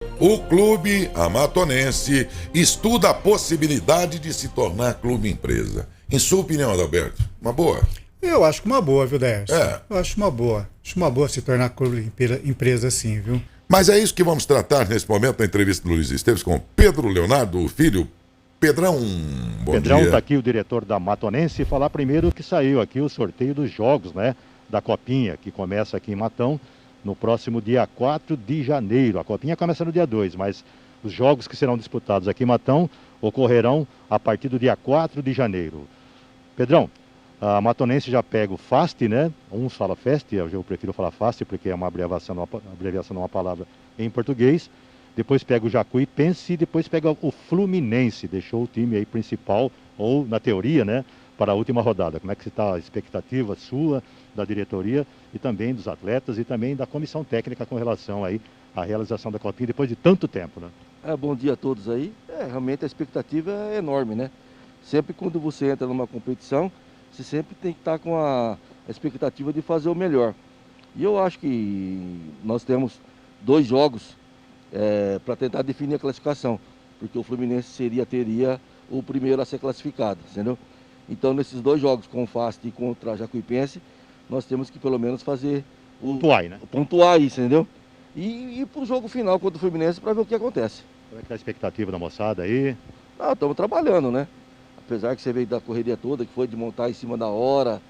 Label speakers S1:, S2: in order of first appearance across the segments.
S1: O clube amatonense estuda a possibilidade de se tornar clube empresa. Em sua opinião, Adalberto, uma boa?
S2: Eu acho que uma boa, viu, Décio?
S1: É.
S2: Eu acho uma boa. Acho uma boa se tornar clube empresa sim, viu?
S1: Mas é isso que vamos tratar nesse momento da entrevista do Luiz Esteves com Pedro Leonardo Filho. Pedrão, bom
S3: Pedrão,
S1: dia.
S3: está aqui o diretor da Matonense, falar primeiro que saiu aqui o sorteio dos jogos, né, da Copinha, que começa aqui em Matão no próximo dia 4 de janeiro. A Copinha começa no dia 2, mas os jogos que serão disputados aqui em Matão ocorrerão a partir do dia 4 de janeiro. Pedrão, a Matonense já pega o FAST, né? Uns falam FEST, eu prefiro falar FAST porque é uma abreviação de uma palavra em português. Depois pega o Jacuipense e depois pega o Fluminense. Deixou o time aí principal, ou na teoria, né, para a última rodada. Como é que está a expectativa sua, da diretoria e também dos atletas e também da comissão técnica com relação aí à realização da Copinha depois de tanto tempo, né?
S4: Bom dia a todos aí. Realmente a expectativa é enorme, né? Sempre quando você entra numa competição, você sempre tem que estar com a expectativa de fazer o melhor. E eu acho que nós temos 2 jogos para tentar definir a classificação, porque o Fluminense teria o primeiro a ser classificado, entendeu? Então nesses 2 jogos, com o FAST e contra a Jacuipense, nós temos que pelo menos fazer pontuar isso, entendeu? E ir para o jogo final contra o Fluminense para ver o que acontece.
S3: Como é que está a expectativa da moçada aí?
S4: Estamos trabalhando, né? Apesar que você veio da correria toda, que foi de montar em cima da hora,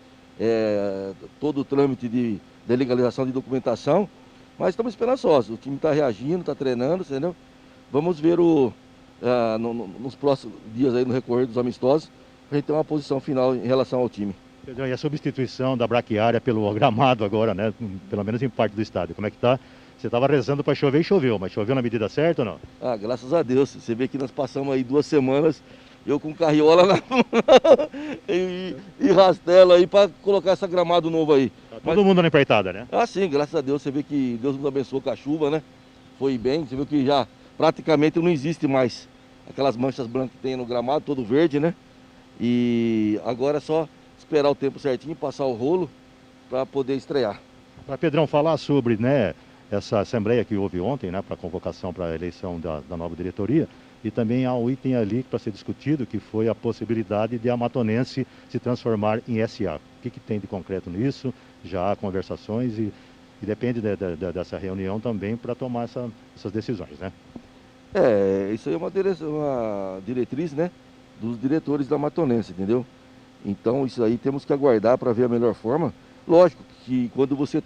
S4: todo o trâmite de legalização de documentação, mas estamos esperançosos. O time está reagindo, está treinando, entendeu? Vamos ver nos próximos dias aí no recorrer dos amistosos, para a gente ter uma posição final em relação ao time.
S3: Pedrão, e a substituição da braquiária pelo gramado agora, né? Pelo menos em parte do estádio, como é que tá? Você estava rezando para chover e choveu, mas choveu na medida certa ou não?
S4: Graças a Deus. Você vê que nós passamos aí 2 semanas, eu com carriola na e rastelo aí para colocar essa gramado novo aí.
S3: Tá todo mundo na empreitada, né?
S4: Sim, graças a Deus. Você vê que Deus nos abençoou com a chuva, né? Foi bem. Você viu que já praticamente não existe mais aquelas manchas brancas que tem no gramado, todo verde, né? E agora é só esperar o tempo certinho, passar o rolo para poder estrear.
S3: Para Pedrão falar sobre, né, essa assembleia que houve ontem, né, para convocação para a eleição da nova diretoria, e também há um item ali para ser discutido, que foi a possibilidade de a Matonense se transformar em SA. O que tem de concreto nisso? Já há conversações e depende dessa reunião também para tomar essas decisões, né?
S4: Isso aí é uma diretriz, né, dos diretores da Matonense, entendeu? Então isso aí temos que aguardar para ver a melhor forma. Lógico que quando você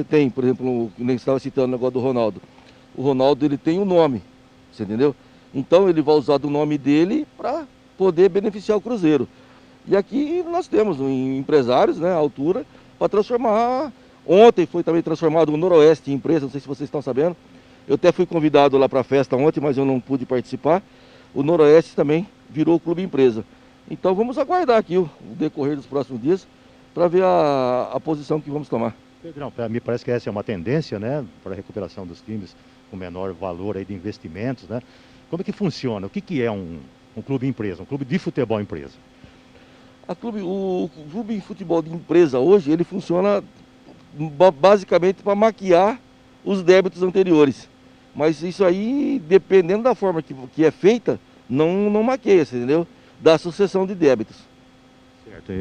S4: tem, por exemplo, nem estava citando o negócio do Ronaldo, o Ronaldo ele tem um nome, você entendeu? Então ele vai usar do nome dele para poder beneficiar o Cruzeiro. E aqui nós temos empresários, né, à altura, para transformar. Ontem foi também transformado o Noroeste em empresa, não sei se vocês estão sabendo. Eu até fui convidado lá para a festa ontem, mas eu não pude participar. O Noroeste também virou clube empresa. Então vamos aguardar aqui o decorrer dos próximos dias para ver a posição que vamos tomar.
S3: Pedrão, me parece que essa é uma tendência, né, para a recuperação dos times com menor valor aí de investimentos, né? Como é que funciona? O que é um clube empresa, um clube de futebol empresa?
S4: O clube de futebol de empresa hoje, ele funciona basicamente para maquiar os débitos anteriores. Mas isso aí, dependendo da forma que é feita, não maqueia, entendeu? Da sucessão de débitos.
S3: Certo.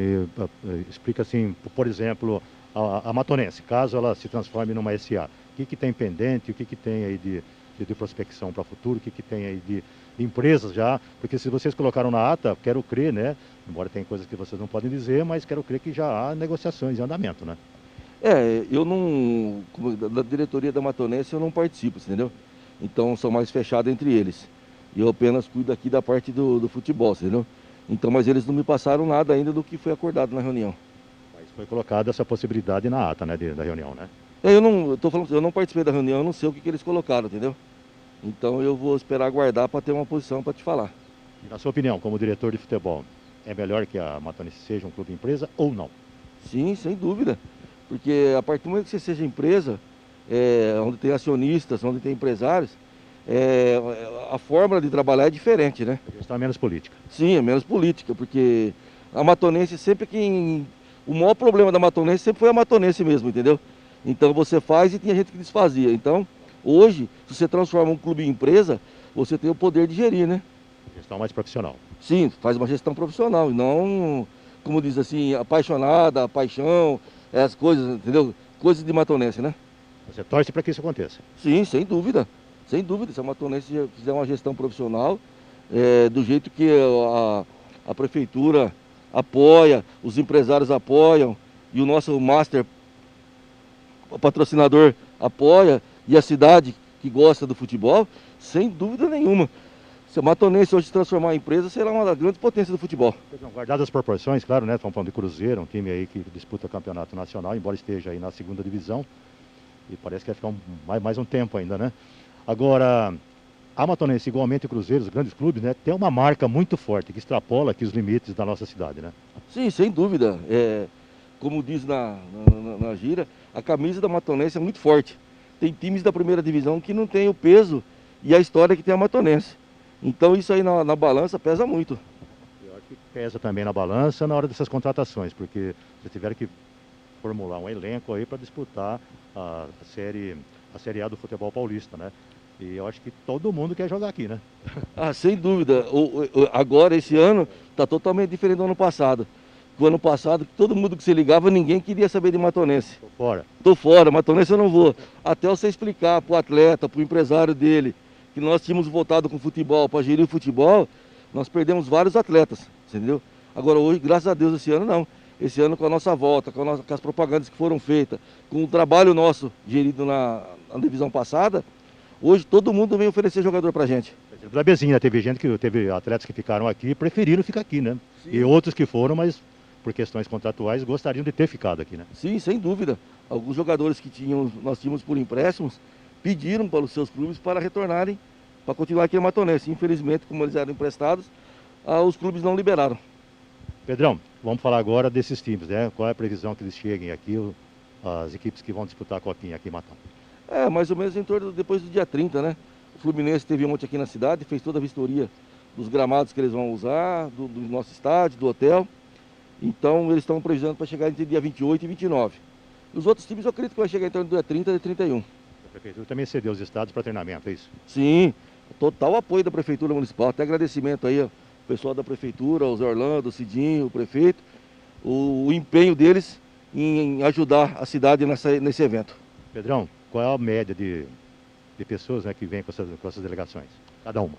S3: Explica assim, por exemplo, a Matonense, caso ela se transforme numa SA, o que tem pendente, o que tem aí de prospecção para o futuro, o que tem aí de empresas já, porque se vocês colocaram na ata, quero crer, né, embora tem coisas que vocês não podem dizer, mas quero crer que já há negociações em andamento, né?
S4: Eu não, da diretoria da Matonense eu não participo, entendeu? Então sou mais fechado entre eles. E eu apenas cuido aqui da parte do futebol, entendeu? Então, mas eles não me passaram nada ainda do que foi acordado na reunião.
S3: Mas foi colocada essa possibilidade na ata, né, da reunião, né?
S4: Eu não participei da reunião, eu não sei o que eles colocaram, entendeu? Então eu vou esperar aguardar para ter uma posição para te falar.
S3: E na sua opinião, como diretor de futebol, é melhor que a Matonense seja um clube empresa ou não?
S4: Sim, sem dúvida. Porque a partir do momento que você seja empresa, onde tem acionistas, onde tem empresários, a fórmula de trabalhar é diferente, né?
S3: Está menos política.
S4: Sim, é menos política, porque a Matonense sempre o maior problema da Matonense sempre foi a Matonense mesmo, entendeu? Então você faz e tinha gente que desfazia. Então Hoje, se você transforma um clube em empresa, você tem o poder de gerir, né?
S3: Gestão mais profissional.
S4: Sim, faz uma gestão profissional e não, como diz assim, apaixonada, paixão, as coisas, entendeu? Coisas de matonense, né?
S3: Você torce para que isso aconteça?
S4: Sim, sem dúvida. Sem dúvida. Se a matonense fizer uma gestão profissional, do jeito que a prefeitura apoia, os empresários apoiam e o nosso master patrocinador apoia e a cidade que gosta do futebol, sem dúvida nenhuma. Se a Matonense hoje se transformar em empresa, será uma das grandes potências do futebol.
S3: Guardadas as proporções, claro, né? Estamos falando de Cruzeiro, um time aí que disputa campeonato nacional, embora esteja aí na segunda divisão. E parece que vai ficar mais um tempo ainda, né? Agora, a Matonense, igualmente o Cruzeiro, os grandes clubes, né? Tem uma marca muito forte que extrapola aqui os limites da nossa cidade, né?
S4: Sim, sem dúvida. Como diz na gíria, a camisa da Matonense é muito forte. Tem times da primeira divisão que não tem o peso e a história que tem a Matonense. Então isso aí na balança pesa muito.
S3: Eu acho que pesa também na balança na hora dessas contratações, porque vocês tiveram que formular um elenco aí para disputar a série A do futebol paulista, né? E eu acho que todo mundo quer jogar aqui, né?
S4: Ah, sem dúvida. Agora, esse ano, está totalmente diferente do ano passado. O ano passado, todo mundo que se ligava, ninguém queria saber de Matonense.
S3: Tô fora.
S4: Tô fora, Matonense eu não vou. Até você explicar para o atleta, para o empresário dele, que nós tínhamos voltado com o futebol, para gerir o futebol, nós perdemos vários atletas, entendeu? Agora hoje, graças a Deus, esse ano não. Esse ano com a nossa volta, com as propagandas que foram feitas, com o trabalho nosso gerido na divisão passada, hoje todo mundo vem oferecer jogador pra gente.
S3: Da Bezinha, teve atletas que ficaram aqui e preferiram ficar aqui, né?
S4: Sim.
S3: E outros que foram, mas por questões contratuais gostariam de ter ficado aqui, né?
S4: Sim, sem dúvida. Alguns jogadores que nós tínhamos por empréstimos pediram para os seus clubes para retornarem, para continuar aqui em Matonense. Infelizmente, como eles eram emprestados, os clubes não liberaram.
S3: Pedrão, vamos falar agora desses times, né? Qual é a previsão que eles cheguem aqui, as equipes que vão disputar a Copinha aqui em Matão?
S4: Mais ou menos em torno depois do dia 30, né? O Fluminense teve ontem aqui na cidade, fez toda a vistoria dos gramados que eles vão usar, do nosso estádio, do hotel. Então eles estão previsando para chegar entre dia 28 e 29. Os outros times eu acredito que vai chegar em torno do dia 30 e 31.
S3: A prefeitura também cedeu os estádios para treinamento, é isso?
S4: Sim, total apoio da Prefeitura Municipal. Até agradecimento aí ao pessoal da Prefeitura, ao Zé Orlando, ao Cidinho, o prefeito, o empenho deles em ajudar a cidade nesse evento.
S3: Pedrão, qual é a média de pessoas, né, que vêm com essas delegações? Cada uma?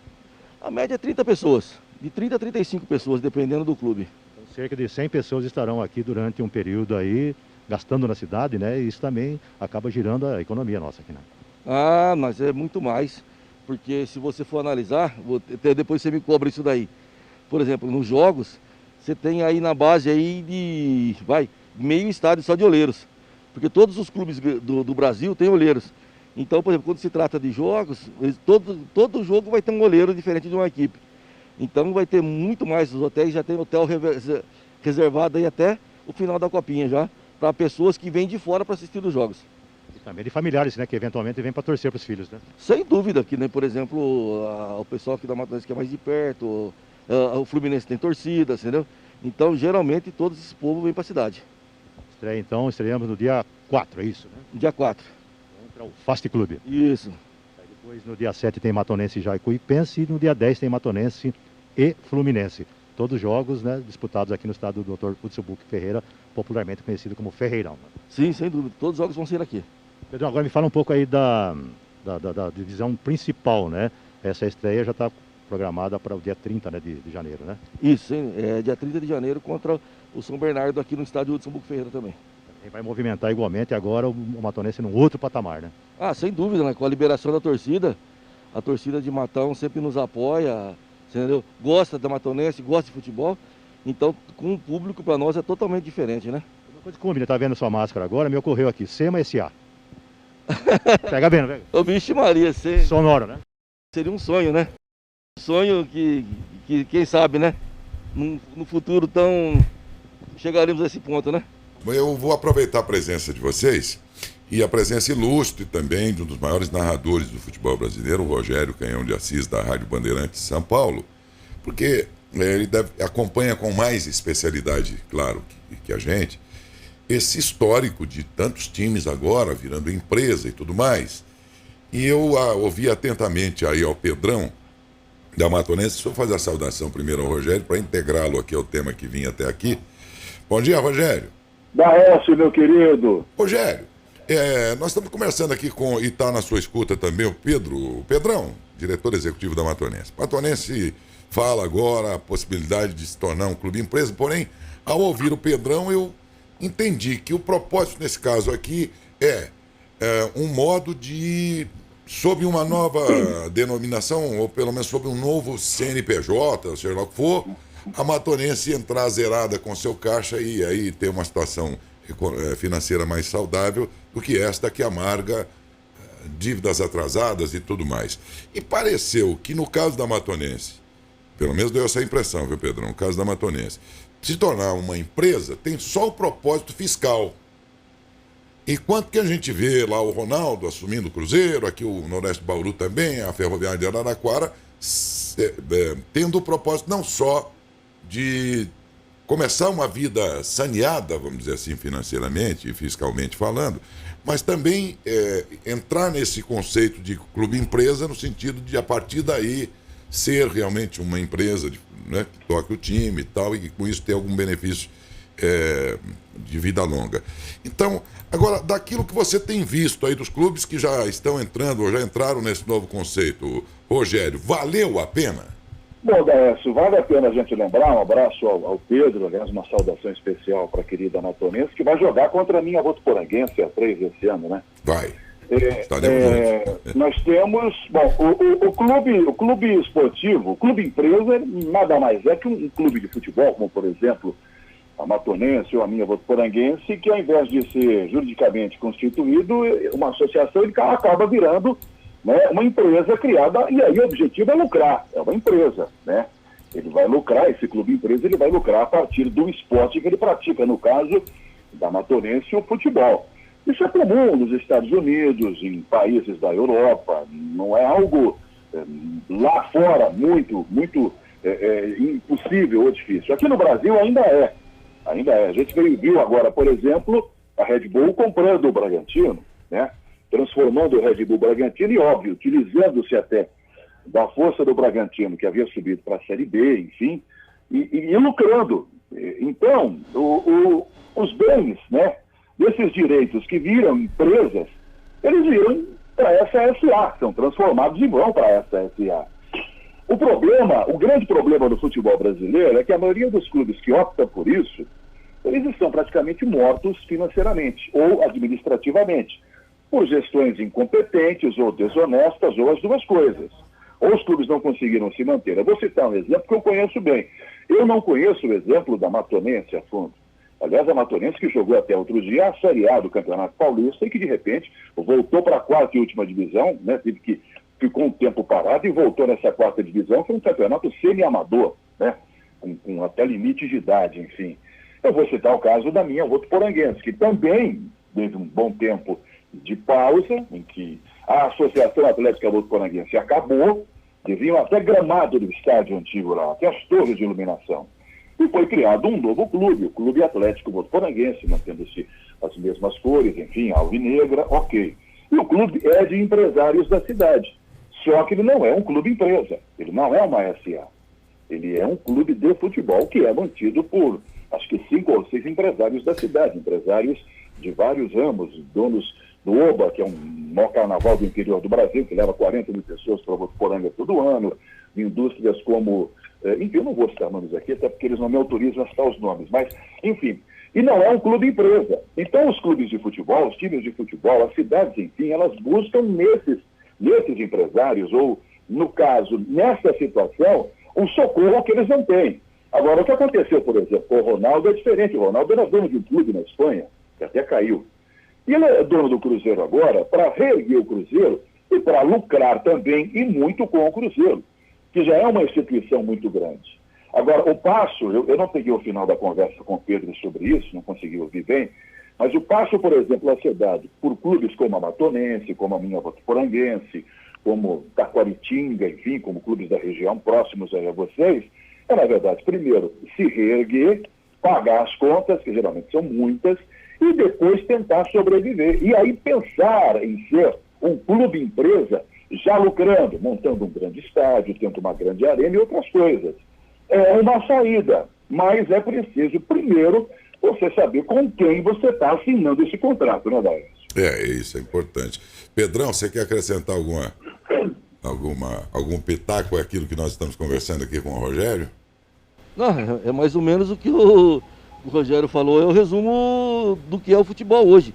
S4: A média é 30 pessoas, de 30 a 35 pessoas, dependendo do clube.
S3: Então, cerca de 100 pessoas estarão aqui durante um período aí, gastando na cidade, né? E isso também acaba girando a economia nossa aqui, né?
S4: Ah, mas é muito mais, porque se você for analisar, depois você me cobra isso daí. Por exemplo, nos jogos, você tem aí na base aí de, meio estádio só de olheiros. Porque todos os clubes do Brasil têm olheiros. Então, por exemplo, quando se trata de jogos, todo jogo vai ter um goleiro diferente de uma equipe. Então vai ter muito mais, os hotéis já tem hotel reservado aí até o final da Copinha já, para pessoas que vêm de fora para assistir os jogos.
S3: E também de familiares, né, que eventualmente vêm para torcer para os filhos, né?
S4: Sem dúvida, que, né, por exemplo, o pessoal aqui da Matonense que é mais de perto, o Fluminense tem torcida, entendeu? Então, geralmente, todo esse povo vem para a cidade.
S3: Estreia, então, estreamos no dia 4, é isso, né?
S4: Dia 4.
S3: Contra o Fast Clube.
S4: Isso.
S3: Aí depois, no dia 7, tem Matonense e Jacuipense, e no dia 10 tem Matonense e Fluminense. Todos jogos, né, disputados aqui no estado do Dr. Hudson Buck Ferreira, popularmente conhecido como Ferreirão. Né?
S4: Sim, sem dúvida. Todos os jogos vão ser aqui.
S3: Pedro, agora me fala um pouco aí da divisão principal, né? Essa estreia já está programada para o dia 30, né, de janeiro, né?
S4: Isso, sim. Dia 30 de janeiro contra o São Bernardo aqui no estádio Hudson Buck Ferreira também.
S3: Também vai movimentar igualmente agora o Matonense num outro patamar, né?
S4: Ah, sem dúvida, né? Com a liberação da torcida, a torcida de Matão sempre nos apoia, entendeu? Gosta da Matonense, gosta de futebol. Então, com o público, para nós é totalmente diferente, né?
S3: Uma coisa que combina, tá vendo sua máscara agora, me ocorreu aqui, SEMA SA. Pega bem, não pega?
S4: Ô, vixe Maria,
S3: Sonoro, né?
S4: seria um sonho, né? Um sonho que quem sabe, né? No futuro chegaremos a esse ponto, né?
S1: Eu vou aproveitar a presença de vocês e a presença ilustre também de um dos maiores narradores do futebol brasileiro, o Rogério Canhão de Assis, da Rádio Bandeirantes São Paulo, porque ele acompanha com mais especialidade, claro, que a gente, esse histórico de tantos times agora virando empresa e tudo mais. E eu ouvi atentamente aí ao Pedrão, da Matonense. Deixa eu fazer a saudação primeiro ao Rogério, para integrá-lo aqui ao tema que vinha até aqui. Bom dia, Rogério.
S5: Daécio, meu querido.
S1: Rogério, nós estamos conversando aqui com, e está na sua escuta também, o Pedrão, diretor executivo da Matonense. Matonense fala agora a possibilidade de se tornar um clube empresa, porém, ao ouvir o Pedrão, eu entendi que o propósito nesse caso aqui é um modo de, sob uma nova denominação, ou pelo menos sob um novo CNPJ, seja lá o que for, a Matonense entrar zerada com seu caixa e aí ter uma situação financeira mais saudável do que esta que amarga dívidas atrasadas e tudo mais. E pareceu que no caso da Matonense, pelo menos deu essa impressão, viu, Pedrão? No caso da Matonense, se tornar uma empresa tem só o propósito fiscal. Enquanto que a gente vê lá o Ronaldo assumindo o Cruzeiro, aqui o Noroeste Bauru também, a Ferroviária de Araraquara, tendo o propósito não só de começar uma vida saneada, vamos dizer assim, financeiramente e fiscalmente falando, mas também entrar nesse conceito de clube-empresa no sentido de, a partir daí, ser realmente uma empresa né, que toque o time e tal, e que com isso ter algum benefício de vida longa. Então, agora, daquilo que você tem visto aí dos clubes que já estão entrando ou já entraram nesse novo conceito, Rogério, valeu a pena?
S5: Bom, Daécio, vale a pena a gente lembrar, um abraço ao Pedro, aliás, uma saudação especial para a querida Matonense, que vai jogar contra a minha Votuporanguense a 3 esse ano, né?
S1: Vai.
S5: Nós temos, bom, o clube esportivo, o clube empresa, nada mais é que um clube de futebol, como por exemplo a Matonense ou a minha Votuporanguense, que ao invés de ser juridicamente constituído, uma associação, ele acaba virando, né, uma empresa criada, e aí o objetivo é lucrar, é uma empresa, né? Ele vai lucrar, esse clube empresa, ele vai lucrar a partir do esporte que ele pratica, no caso da Matonense, o futebol. Isso é comum nos Estados Unidos, em países da Europa, não é algo lá fora muito impossível ou difícil. Aqui no Brasil ainda é. A gente viu agora, por exemplo, a Red Bull comprando o Bragantino, né? Transformando o Red Bull Bragantino e, óbvio, utilizando-se até da força do Bragantino, que havia subido para a Série B, enfim, e lucrando. Então, os bens, né, desses direitos que viram empresas, eles viram para essa SA, são transformados e vão para essa SA. O grande problema do futebol brasileiro é que a maioria dos clubes que optam por isso, eles estão praticamente mortos financeiramente ou administrativamente, por gestões incompetentes ou desonestas, ou as duas coisas. Ou os clubes não conseguiram se manter. Eu vou citar um exemplo que eu conheço bem. Eu não conheço o exemplo da Matonense a fundo. Aliás, a Matonense que jogou até outro dia a Série A do Campeonato Paulista e que, de repente, voltou para a 4ª e última divisão, né? Ficou um tempo parado e voltou nessa 4ª divisão, que é um campeonato semi-amador, né? Com até limite de idade, enfim. Eu vou citar o caso da minha Votuporanguense, que também teve um bom tempo de pausa, em que a Associação Atlética Votuporanguense acabou, deviam até gramado do estádio antigo lá, até as torres de iluminação. E foi criado um novo clube, o Clube Atlético Votuporanguense, mantendo-se as mesmas cores, enfim, alvinegra, ok. E o clube é de empresários da cidade. Só que ele não é um clube empresa, ele não é uma SA. Ele é um clube de futebol que é mantido por, acho que 5 ou 6 empresários da cidade, empresários de vários ramos, donos do Oba, que é um maior carnaval do interior do Brasil, que leva 40 mil pessoas para Votuporanga todo ano, indústrias como... enfim, eu não vou citar nomes aqui, até porque eles não me autorizam a citar os nomes, mas, enfim, e não é um clube empresa. Então, os clubes de futebol, os times de futebol, as cidades, enfim, elas buscam nesses empresários, ou, no caso, nessa situação, um socorro que eles não têm. Agora, o que aconteceu, por exemplo, com o Ronaldo é diferente. O Ronaldo era dono de um clube na Espanha, que até caiu. E ele é dono do Cruzeiro agora para reerguer o Cruzeiro e para lucrar também, e muito com o Cruzeiro, que já é uma instituição muito grande. Agora, o passo, eu não peguei o final da conversa com o Pedro sobre isso, não consegui ouvir bem, mas o passo, por exemplo, a ser dado por clubes como a Matonense, como a minha Votuporanguense, como Taquaritinga, enfim, como clubes da região próximos aí a vocês, é, na verdade, primeiro, se reerguer, pagar as contas, que geralmente são muitas, e depois tentar sobreviver. E aí pensar em ser um clube empresa já lucrando, montando um grande estádio, tendo uma grande arena e outras coisas. É uma saída, mas é preciso primeiro você saber com quem você está assinando esse contrato, né, Daís?
S1: Isso é importante. Pedrão, você quer acrescentar algum pitaco àquilo que nós estamos conversando aqui com o Rogério?
S4: Não, é mais ou menos o que o Rogério falou, é o resumo do que é o futebol hoje.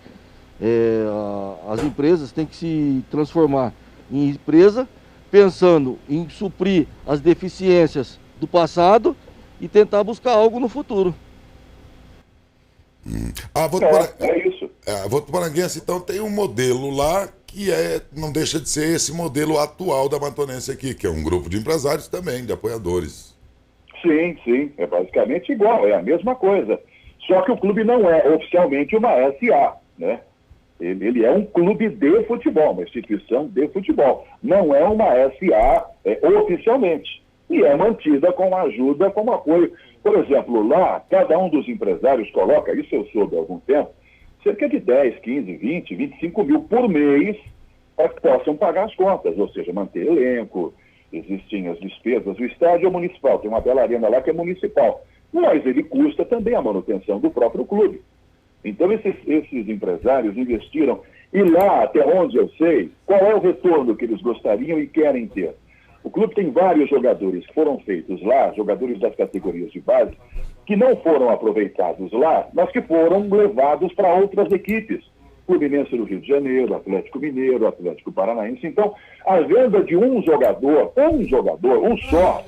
S4: As empresas têm que se transformar em empresa, pensando em suprir as deficiências do passado e tentar buscar algo no futuro.
S5: É isso.
S1: Votuporanguense, então, tem um modelo lá que não deixa de ser esse modelo atual da Amatonense aqui, que é um grupo de empresários também, de apoiadores.
S5: Sim, é basicamente igual, é a mesma coisa. Só que o clube não é oficialmente uma SA, né? Ele é um clube de futebol, uma instituição de futebol. Não é uma SA oficialmente. E é mantida com ajuda, com apoio. Por exemplo, lá, cada um dos empresários coloca, isso eu soube há algum tempo, cerca de 10, 15, 20, 25 mil por mês para que possam pagar as contas, ou seja, manter elenco, existem as despesas. O estádio é municipal, tem uma bela arena lá que é municipal, mas ele custa também a manutenção do próprio clube. Então esses empresários investiram, e lá, até onde eu sei, qual é o retorno que eles gostariam e querem ter? O clube tem vários jogadores que foram feitos lá, jogadores das categorias de base, que não foram aproveitados lá, mas que foram levados para outras equipes. Fluminense do Rio de Janeiro, Atlético Mineiro, Atlético Paranaense. Então, a venda de um jogador, um só,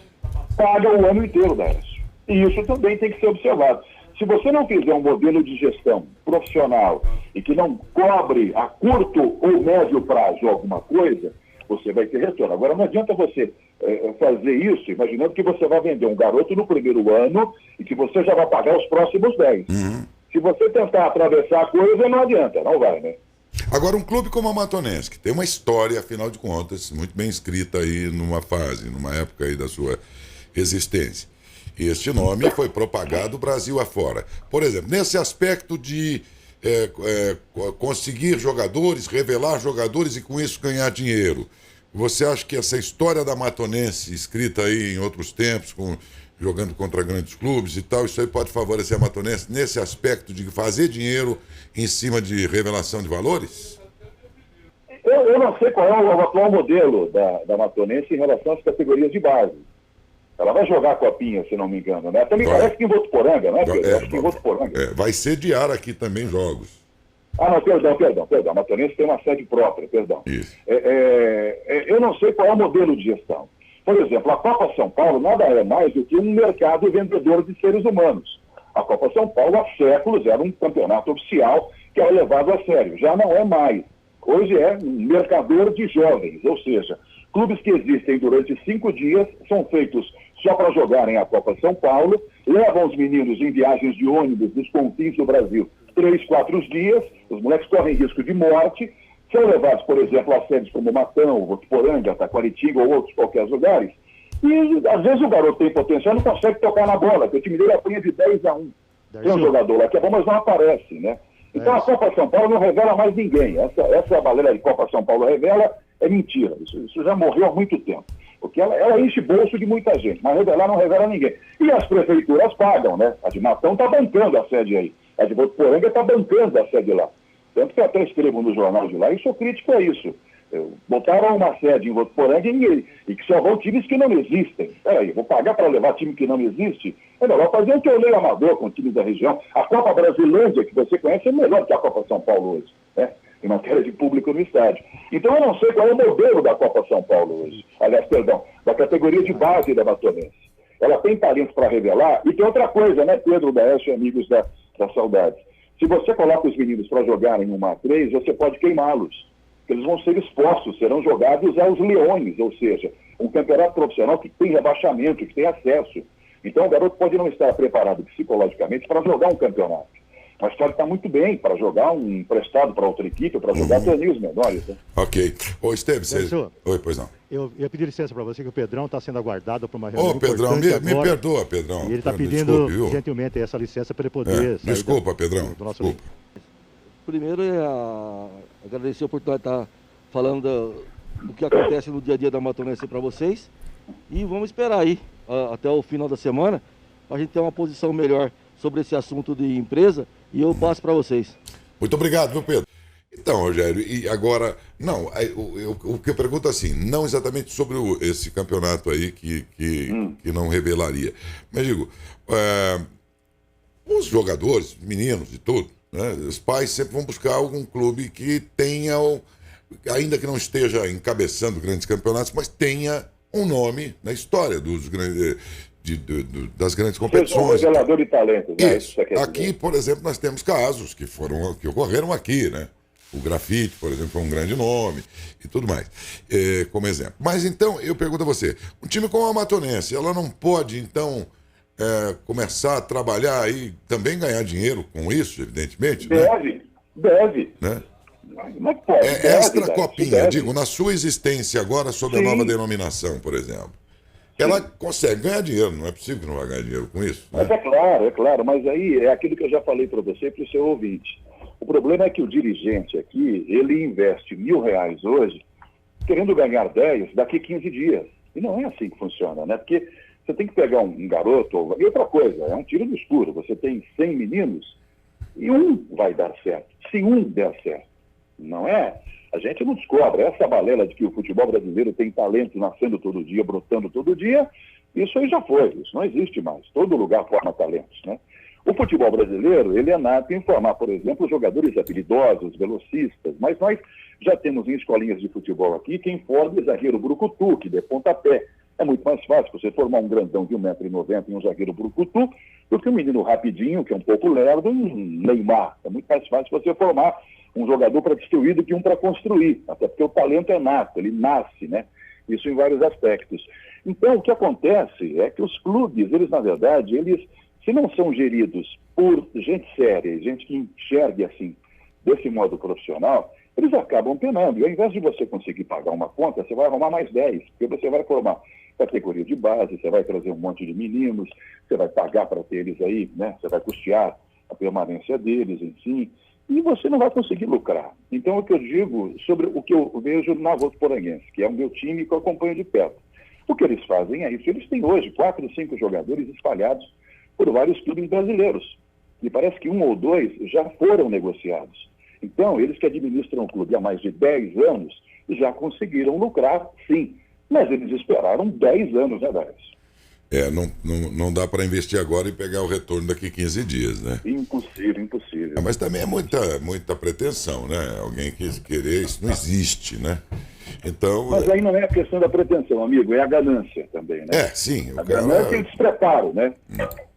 S5: paga o ano inteiro, Décio. E isso também tem que ser observado. Se você não fizer um modelo de gestão profissional e que não cobre a curto ou médio prazo alguma coisa, você vai ter retorno. Agora, não adianta você fazer isso imaginando que você vai vender um garoto no primeiro ano e que você já vai pagar os próximos 10.
S1: Uhum.
S5: Se você tentar atravessar a coisa, não adianta, não vai, né?
S1: Agora, um clube como a Amatonense, que tem uma história, afinal de contas, muito bem escrita aí numa época aí da sua existência. E este nome foi propagado Brasil afora. Por exemplo, nesse aspecto de conseguir jogadores, revelar jogadores e com isso ganhar dinheiro, você acha que essa história da Amatonense, escrita aí em outros tempos, jogando contra grandes clubes e tal, isso aí pode favorecer a Amatonense nesse aspecto de fazer dinheiro em cima de revelação de valores?
S5: Eu não sei qual é o atual modelo da Amatonense em relação às categorias de base. Ela vai jogar a copinha, se não me engano, né? Até me parece que em Votuporanga, né, Pedro? Acho que em Votuporanga.
S1: Vai sediar aqui também jogos.
S5: Ah, não, perdão. A Amatonense tem uma sede própria, perdão.
S1: Isso.
S5: Eu não sei qual é o modelo de gestão. Por exemplo, a Copa São Paulo nada é mais do que um mercado vendedor de seres humanos. A Copa São Paulo, há séculos, era um campeonato oficial que era levado a sério. Já não é mais. Hoje é um mercador de jovens, ou seja, clubes que existem durante 5 dias são feitos só para jogarem a Copa São Paulo, levam os meninos em viagens de ônibus dos confins do Brasil 3, 4 dias, os moleques correm risco de morte, são levados, por exemplo, a sedes como Matão, Votuporanga, Taquaritinga ou outros qualquer lugares, e às vezes o garoto tem potencial e não consegue tocar na bola, porque o time dele apanha de 10-1. Tem um jogador lá que é bom, mas não aparece, né? Então a Copa São Paulo não revela mais ninguém. Essa baleira de Copa São Paulo revela é mentira. Isso já morreu há muito tempo. Porque ela enche bolso de muita gente, mas revelar não revela ninguém. E as prefeituras pagam, né? A de Matão está bancando a sede aí. A de Votuporanga está bancando a sede lá. Tanto que eu até escrevo no jornal de lá e sou crítico a isso. Botaram uma sede em Votuporanga e que só vão times que não existem. Peraí, vou pagar para levar time que não existe? É melhor fazer um torneio amador com times da região. A Copa Brasilândia, que você conhece, é melhor que a Copa São Paulo hoje, né? Em matéria de público no estádio. Então eu não sei qual é o modelo da Copa São Paulo hoje. Aliás, perdão, da categoria de base da Amatonense. Ela tem talento para revelar. E tem outra coisa, né, Pedro, Daécio e amigos da Saudade. Se você coloca os meninos para jogarem uma A3, você pode queimá-los. Eles vão ser expostos, serão jogados aos leões, ou seja, um campeonato profissional que tem rebaixamento, que tem acesso. Então o garoto pode não estar preparado psicologicamente para jogar um campeonato, mas pode estar muito bem para jogar um emprestado para outra equipe, para jogar torneios menores. Né?
S1: Ok. Ô, Esteves, Oi, pois não.
S3: Eu ia pedir licença para você, que o Pedrão está sendo aguardado para uma reunião
S1: Pedrão,
S3: importante
S1: me perdoa, Pedrão.
S3: E ele está pedindo gentilmente essa licença para ele poder sair
S1: Desculpa, Pedrão.
S3: do nosso
S1: Desculpa.
S4: Primeiro agradecer a oportunidade de estar falando do que acontece no dia a dia da Matonense para vocês. E vamos esperar aí até o final da semana para a gente ter uma posição melhor sobre esse assunto de empresa, e eu passo para vocês.
S1: Muito obrigado, viu, Pedro? Então, Rogério, e agora, não, o que eu pergunto assim, não exatamente sobre esse campeonato aí que não revelaria, mas digo, os jogadores, meninos e tudo, né, os pais sempre vão buscar algum clube que tenha, ainda que não esteja encabeçando grandes campeonatos, mas tenha um nome na história dos grandes, das grandes competições.
S5: Um revelador de talentos, né?
S1: Isso. Aqui, por exemplo, nós temos casos que ocorreram aqui, né? O Grafite, por exemplo, foi um grande nome e tudo mais, como exemplo. Mas então, eu pergunto a você, um time como a Matonense, ela não pode, então, começar a trabalhar e também ganhar dinheiro com isso, evidentemente?
S5: Deve.
S1: Né?
S5: Mas pode.
S1: Extra Copinha, digo, na sua existência agora, sob a nova denominação, por exemplo. Ela consegue ganhar dinheiro, não é possível que não vai ganhar dinheiro com isso. Né?
S5: Mas é claro, mas aí é aquilo que eu já falei para você e para o seu ouvinte. O problema é que o dirigente aqui, ele investe R$1.000 hoje, querendo ganhar 10 daqui 15 dias. E não é assim que funciona, né? Porque você tem que pegar um garoto, e outra coisa, é um tiro no escuro. Você tem 100 meninos e um vai dar certo. Se um der certo, não é? A gente não descobre. Essa balela de que o futebol brasileiro tem talento nascendo todo dia, brotando todo dia, isso aí já foi, isso não existe mais. Todo lugar forma talentos, né? O futebol brasileiro, ele é nato em formar, por exemplo, jogadores habilidosos, velocistas, mas nós já temos em escolinhas de futebol aqui quem forma zagueiro brucutu, que dê pontapé. É muito mais fácil você formar um grandão de 1,90 m e um zagueiro brucutu do que um menino rapidinho, que é um pouco lerdo, um Neymar. É muito mais fácil você formar um jogador para destruir do que um para construir, até porque o talento é nato, ele nasce, né? Isso em vários aspectos. Então, o que acontece é que os clubes, eles, na verdade, eles, se não são geridos por gente séria, gente que enxergue assim, desse modo profissional, eles acabam penando. E ao invés de você conseguir pagar uma conta, você vai arrumar mais 10, porque você vai formar categoria de base, você vai trazer um monte de meninos, você vai pagar para ter eles aí, né? Você vai custear a permanência deles, enfim, e você não vai conseguir lucrar. Então, o que eu digo sobre o que eu vejo na Votuporanguense, que é o meu time que eu acompanho de perto. O que eles fazem é isso. Eles têm hoje 4 ou 5 jogadores espalhados por vários clubes brasileiros. E parece que 1 ou 2 já foram negociados. Então, eles que administram o clube há mais de 10 anos já conseguiram lucrar, sim. Mas eles esperaram 10 anos, né, Darius?
S1: Não dá para investir agora e pegar o retorno daqui 15 dias, né?
S5: Impossível.
S1: Mas também é muita pretensão, né? Alguém querer, isso não existe, né? Então,
S5: mas aí não é a questão da pretensão, amigo, é a ganância também, né?
S1: Sim.
S5: A ganância e o despreparo, né?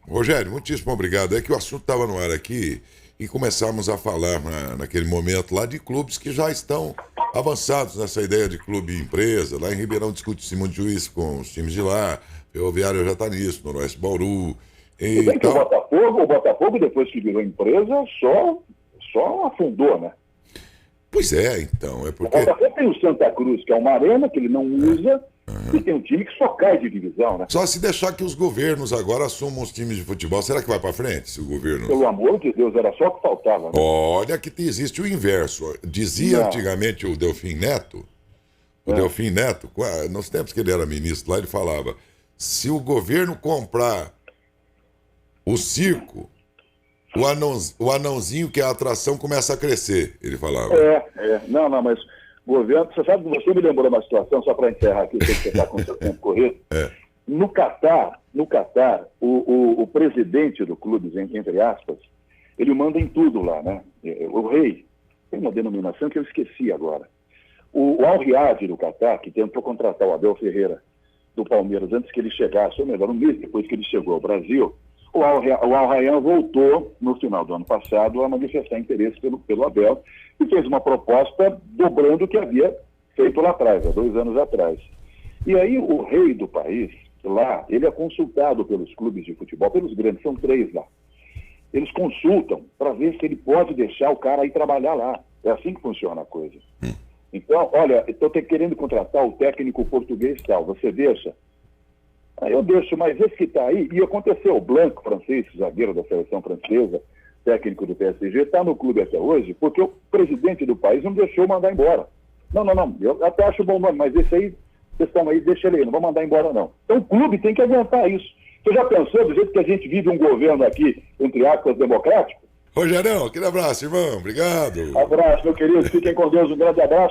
S1: Rogério, muitíssimo obrigado. É que o assunto estava no ar aqui e começamos a falar naquele momento lá de clubes que já estão avançados nessa ideia de clube-empresa. Lá em Ribeirão discute-se muito isso com os times de lá. Ferroviário já está nisso, Noroeste Bauru.
S5: Então... O Botafogo, depois que virou empresa, só afundou, né?
S1: Pois é, então. É porque...
S5: O Botafogo tem o Santa Cruz, que é uma arena que ele não usa, e tem um time que só cai de divisão, né?
S1: Só se deixar que os governos agora assumam os times de futebol. Será que vai para frente, se o governo...
S5: Pelo amor de Deus, era só o que faltava. Né?
S1: Olha que existe o inverso. Dizia antigamente o Delfim Neto, Delfim Neto, nos tempos que ele era ministro lá, ele falava, se o governo comprar o circo, o anãozinho que é a atração começa a crescer, ele falava.
S5: Não, mas o governo, você sabe que você me lembrou uma situação, só para encerrar aqui, eu sei que você está com o seu tempo corrido. No Catar, o presidente do clube, entre aspas, ele manda em tudo lá, né? O rei, tem uma denominação que eu esqueci agora. O Al Riyad do Catar, que tentou contratar o Abel Ferreira do Palmeiras antes que ele chegasse, ou melhor, um mês depois que ele chegou ao Brasil, o Al Rayyan voltou, no final do ano passado, a manifestar interesse pelo Abel e fez uma proposta dobrando o que havia feito lá atrás, há 2 anos atrás. E aí o rei do país, lá, ele é consultado pelos clubes de futebol, pelos grandes, são 3 lá. Eles consultam para ver se ele pode deixar o cara ir trabalhar lá. É assim que funciona a coisa. Então, olha, estou querendo contratar o técnico português tal, você deixa? Aí eu deixo, mas esse que está aí, e aconteceu, o Blanco, francês, zagueiro da seleção francesa, técnico do PSG, está no clube até hoje, porque o presidente do país não deixou mandar embora. Não, eu até acho bom nome, mas esse aí, vocês estão aí, deixa ele aí, não vou mandar embora não. Então o clube tem que aguentar isso. Você já pensou do jeito que a gente vive um governo aqui, entre aspas, democrático?
S1: Rogerão, aquele abraço, irmão. Obrigado.
S5: Abraço, meu querido. Fiquem com Deus. Um grande abraço.